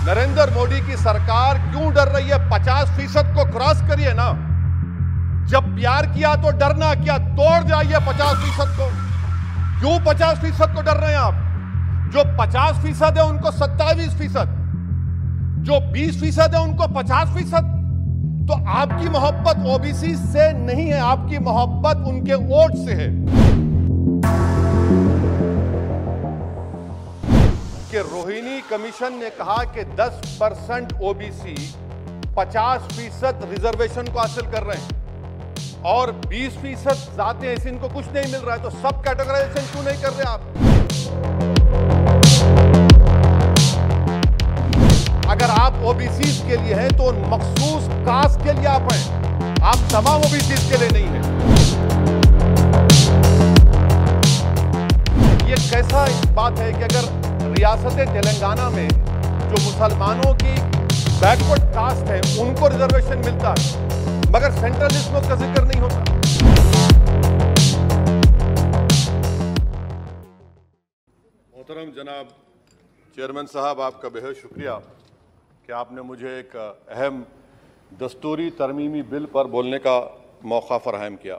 नरेंद्र मोदी की सरकार क्यों डर रही है? 50% को क्रॉस करिए ना। जब प्यार किया तो डरना क्या? तोड़ जाइए 50% को। क्यों 50% को डर रहे हैं आप? जो 50% है उनको 27%, जो 20% है उनको 50%। तो आपकी मोहब्बत ओबीसी से नहीं है, आपकी मोहब्बत उनके वोट से है। कि रोहिणी कमीशन ने कहा कि 10% ओबीसी 50% रिजर्वेशन को हासिल कर रहे हैं और 20% जाते हैं, इनको कुछ नहीं मिल रहा है। तो सब कैटेगराइजेशन क्यों नहीं कर रहे आप? अगर आप ओबीसी के लिए हैं तो मखसूस कास्ट के लिए आप हैं, आप तमाम ओबीसी के लिए नहीं हैं। ये कैसा बात है कि अगर रियासत तेलंगाना में जो मुसलमानों की बैकवर्ड कास्ट है उनको रिजर्वेशन मिलता है, मगर सेंट्रल लिस्ट में उसका जिक्र नहीं होता। मोहतरम जनाब चेयरमैन साहब, आपका बेहद शुक्रिया कि आपने मुझे एक अहम दस्तूरी तरमीमी बिल पर बोलने का मौका फराहम किया।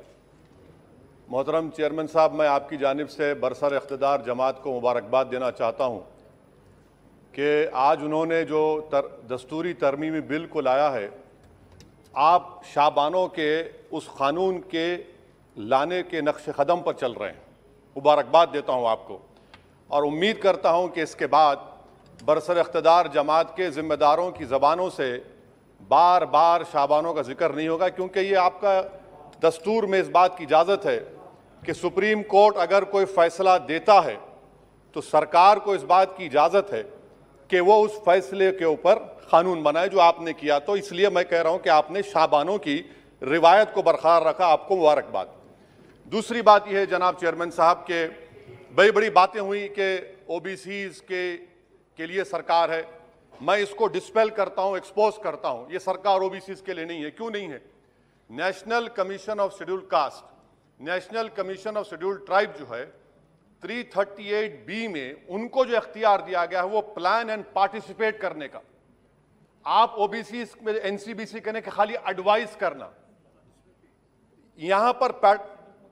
मोहतरम चेयरमैन साहब, मैं आपकी जानिब से बरसर इख्तिदार जमात को मुबारकबाद देना चाहता हूँ कि आज उन्होंने जो दस्तूरी तरमीमी बिल को लाया है, आप शाबानों के उस कानून के लाने के नक्श कदम पर चल रहे हैं। मुबारकबाद देता हूँ आपको और उम्मीद करता हूँ कि इसके बाद बरसर इख्तिदार जमात के ज़िम्मेदारों की ज़बानों से बार बार शाबानों का जिक्र नहीं होगा, क्योंकि ये आपका दस्तूर में इस बात की इजाज़त है कि सुप्रीम कोर्ट अगर कोई फ़ैसला देता है तो सरकार को इस बात की इजाज़त है कि वो उस फैसले के ऊपर कानून बनाए, जो आपने किया। तो इसलिए मैं कह रहा हूं कि आपने शाबानों की रिवायत को बरकरार रखा, आपको मुबारकबाद। दूसरी बात यह है जनाब चेयरमैन साहब के बड़ी बड़ी बातें हुई कि ओबीसीज के लिए सरकार है। मैं इसको डिस्पेल करता हूं, एक्सपोज करता हूं। ये सरकार ओबीसीज के लिए नहीं है। क्यों नहीं है? National commission of scheduled caste, national commission of scheduled tribe जो है 338B में उनको जो इख्तियार दिया गया है वो प्लान एंड पार्टिसिपेट करने का। आप ओबीसी में एनसीबीसी कहने के खाली एडवाइस करना, यहां पर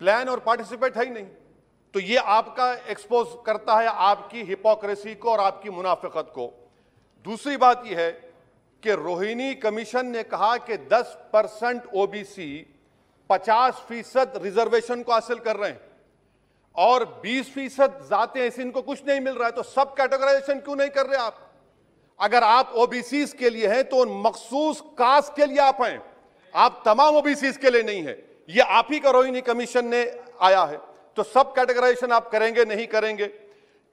प्लान और पार्टिसिपेट है ही नहीं। तो ये आपका एक्सपोज करता है आपकी हिपोक्रेसी को और आपकी मुनाफिकत को। दूसरी बात यह है कि रोहिणी कमीशन ने कहा कि 10% ओबीसी 50% रिजर्वेशन को हासिल कर रहे हैं और 20% जाते हैं, इनको कुछ नहीं मिल रहा है। तो सब कैटेगराइजेशन क्यों नहीं कर रहे आप? अगर आप ओबीसी के लिए हैं तो मखसूस कास्ट के लिए आप हैं, आप तमाम ओबीसी के लिए नहीं है। ये आप ही का रोहिणी कमीशन ने आया है। तो सब कैटेगराइजेशन आप करेंगे नहीं करेंगे?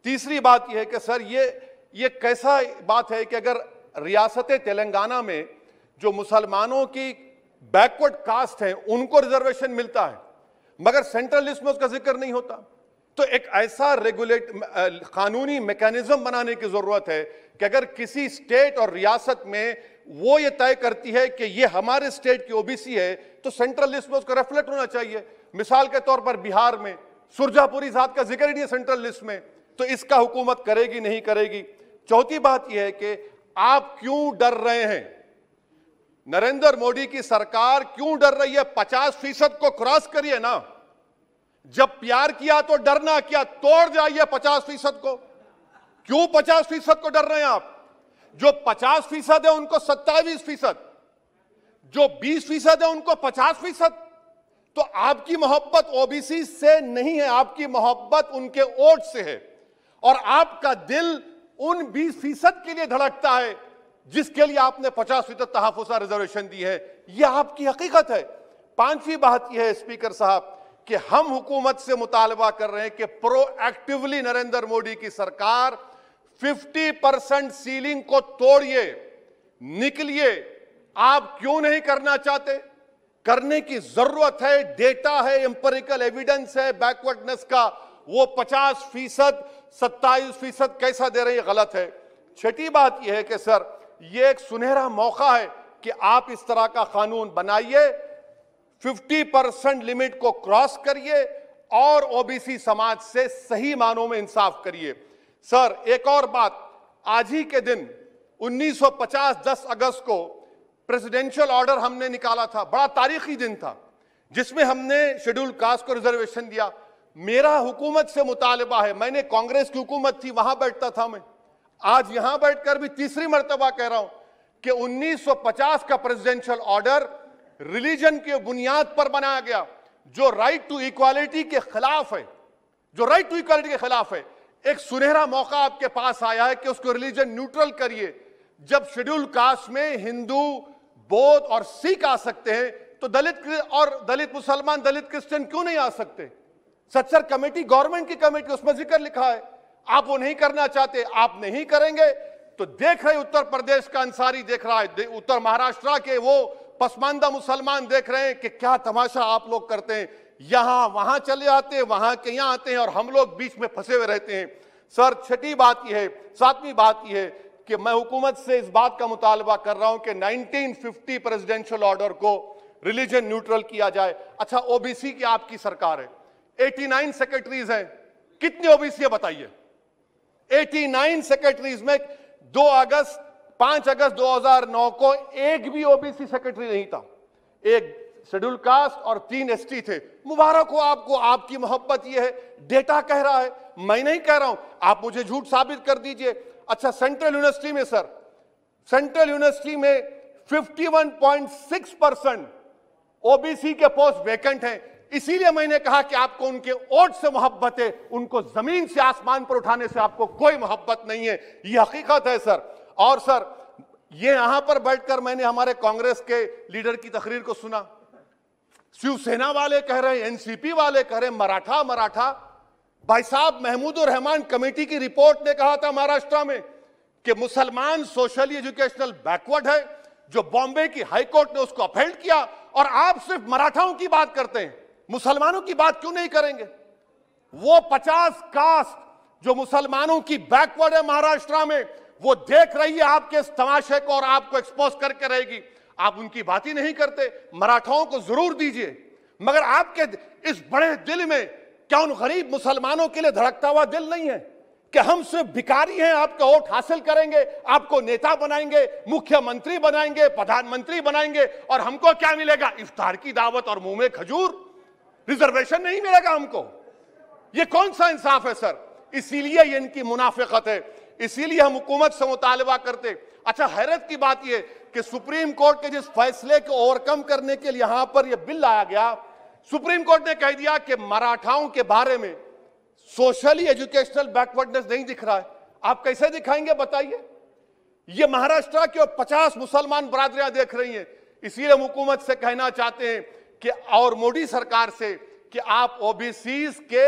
तीसरी बात यह है कि सर ये कैसा बात है कि अगर रियासत तेलंगाना में जो मुसलमानों की बैकवर्ड कास्ट है उनको रिजर्वेशन मिलता है, मगर सेंट्रल लिस्ट में उसका जिक्र नहीं होता। तो एक ऐसा कानूनी मैकेनिज्म बनाने की जरूरत है कि अगर किसी स्टेट और रियासत में वो ये तय करती है कि ये हमारे स्टेट की ओबीसी है तो सेंट्रल लिस्ट में उसका रिफ्लेक्ट होना चाहिए। मिसाल के तौर पर बिहार में सुरजापुरी जात का जिक्र ही नहीं है सेंट्रल लिस्ट में, तो इसका हुकूमत करेगी नहीं करेगी? चौथी बात यह है कि आप क्यों डर रहे हैं? नरेंद्र मोदी की सरकार क्यों डर रही है? 50% को क्रॉस करिए ना। जब प्यार किया तो डरना क्या? तोड़ जाइए 50% को। क्यों 50% को डर रहे हैं आप? जो 50% है उनको 27%, जो 20% है उनको 50%। तो आपकी मोहब्बत ओबीसी से नहीं है, आपकी मोहब्बत उनके वोट से है और आपका दिल उन 20% के लिए धड़कता है जिसके लिए आपने 50% तहफ़्फ़ुज़ रिजर्वेशन दी है। यह आपकी हकीकत है। पांचवी बात यह है स्पीकर साहब कि हम हुकूमत से मुतालबा कर रहे हैं कि प्रोएक्टिवली नरेंद्र मोदी की सरकार 50% सीलिंग को तोड़िए, निकलिए। आप क्यों नहीं करना चाहते? करने की जरूरत है। डेटा है, एम्पिरिकल एविडेंस है बैकवर्डनेस का। वो 50%, 27% कैसा दे रही है? गलत है। छठी बात यह है कि सर ये एक सुनहरा मौका है कि आप इस तरह का कानून बनाइए, 50% लिमिट को क्रॉस करिए और ओबीसी समाज से सही मानों में इंसाफ करिए। सर एक और बात, आज ही के दिन 1950 10 अगस्त को प्रेसिडेंशियल ऑर्डर हमने निकाला था, बड़ा तारीखी दिन था, जिसमें हमने शेड्यूल कास्ट को रिजर्वेशन दिया। मेरा हुकूमत से मुतालबा है, मैंने कांग्रेस की हुकूमत थी वहां बैठता था मैं, आज यहां बैठकर भी तीसरी मर्तबा कह रहा हूं कि 1950 का प्रेसिडेंशियल ऑर्डर रिलीजन के बुनियाद पर बनाया गया, जो राइट टू इक्वालिटी के खिलाफ है, जो राइट टू इक्वालिटी के खिलाफ है। एक सुनहरा मौका आपके पास आया है कि उसको रिलीजन न्यूट्रल करिए। जब शेड्यूल कास्ट में हिंदू, बौद्ध और सिख आ सकते हैं, तो दलित मुसलमान, दलित क्रिश्चियन क्यों नहीं आ सकते? सच्चर कमेटी, गवर्नमेंट की कमेटी, उसमें जिक्र लिखा है। आप वो नहीं करना चाहते, आप नहीं करेंगे तो देख रहे उत्तर प्रदेश का अंसारी देख रहा है, उत्तर महाराष्ट्र के वो पसमानदा मुसलमान देख रहे हैं कि क्या तमाशा आप लोग करते हैं। यहां वहां चले आते हैं, वहां के यहां आते हैं और हम लोग बीच में फंसे हुए रहते हैं। सर, छठी बात यह है, सातवीं बात यह है कि मैं हुकूमत से इस बात का मुतालबा कर रहा हूं कि 1950 प्रेसिडेंशियल ऑर्डर को रिलीजन न्यूट्रल किया जाए। अच्छा, ओबीसी की आपकी सरकार है, 89 सेक्रेटरीज हैं, कितनी ओबीसी है बताइए? 89 सेक्रेटरीज में 5 अगस्त 2009 को एक भी ओबीसी सेक्रेटरी नहीं था, एक शेड्यूल कास्ट और 3 एसटी थे। मुबारक हो आपको, आपकी मोहब्बत यह है, डेटा कह रहा है, मैं नहीं कह रहा हूं, आप मुझे झूठ साबित कर दीजिए। अच्छा, सेंट्रल यूनिवर्सिटी में सर, सेंट्रल यूनिवर्सिटी में 51.6% ओबीसी के पोस्ट वैकेंट हैं। इसीलिए मैंने कहा कि आपको उनके वोट से मोहब्बत है, उनको जमीन से आसमान पर उठाने से आपको कोई मोहब्बत नहीं है, यह हकीकत है सर। और सर, ये यहां पर बैठकर मैंने हमारे कांग्रेस के लीडर की तकरीर को सुना, शिवसेना वाले कह रहे हैं, एनसीपी वाले कह रहे हैं मराठा। भाई साहब, महमूदुर रहमान कमेटी की रिपोर्ट ने कहा था महाराष्ट्र में कि मुसलमान सोशली एजुकेशनल बैकवर्ड है, जो बॉम्बे की हाईकोर्ट ने उसको अपहेल्ड किया, और आप सिर्फ मराठाओं की बात करते हैं, मुसलमानों की बात क्यों नहीं करेंगे? वो 50 कास्ट जो मुसलमानों की बैकवर्ड है महाराष्ट्र में, वो देख रही है आपके इस तमाशे को और आपको एक्सपोज करके रहेगी। आप उनकी बात ही नहीं करते। मराठाओं को जरूर दीजिए, मगर आपके इस बड़े दिल में क्या उन गरीब मुसलमानों के लिए धड़कता हुआ दिल नहीं है कि हम सिर्फ भिखारी हैं, आपका वोट हासिल करेंगे, आपको नेता बनाएंगे, मुख्यमंत्री बनाएंगे, प्रधानमंत्री बनाएंगे, और हमको क्या मिलेगा? इफ्तार की दावत और मुंह में खजूर, रिजर्वेशन नहीं मिलेगा हमको। ये कौन सा इंसाफ है सर? इसीलिए ये इनकी मुनाफिकत है, इसीलिए हम हुकूमत से मुतालबा करते। अच्छा, हैरत की बात यह कि सुप्रीम कोर्ट के जिस फैसले को ओवरकम करने के लिए यहां पर यह बिल लाया गया, सुप्रीम कोर्ट ने कह दिया कि मराठाओं के बारे में सोशली एजुकेशनल बैकवर्डनेस नहीं दिख रहा है। आप कैसे दिखाएंगे बताइए? ये महाराष्ट्र के 50 मुसलमान बरादरियां देख रही हैं। इसीलिए हम हुकूमत से कहना चाहते हैं कि, और मोदी सरकार से, कि आप ओबीसीज के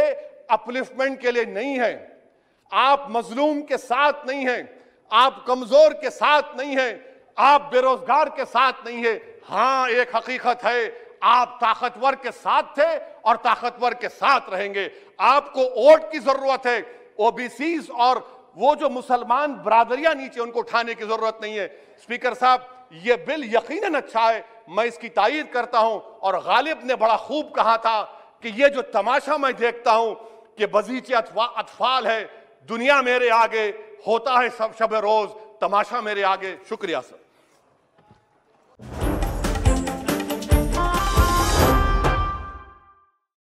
अपलिफ्टमेंट के लिए नहीं हैं, आप मजलूम के साथ नहीं हैं, आप कमजोर के साथ नहीं हैं, आप बेरोजगार के साथ नहीं है। हां, एक हकीकत है, आप ताकतवर के साथ थे और ताकतवर के साथ रहेंगे। आपको वोट की जरूरत है, ओबीसीज और वो जो मुसलमान बरादरियां नीचे, उनको उठाने की जरूरत नहीं है। स्पीकर साहब, ये बिल यकीनन अच्छा है, मैं इसकी तायीद करता हूं। और गालिब ने बड़ा खूब कहा था कि ये जो तमाशा मैं देखता हूं कि बगीचे अतफाल है, दुनिया मेरे आगे, होता है सब शब रोज, तमाशा मेरे आगे। शुक्रिया सर।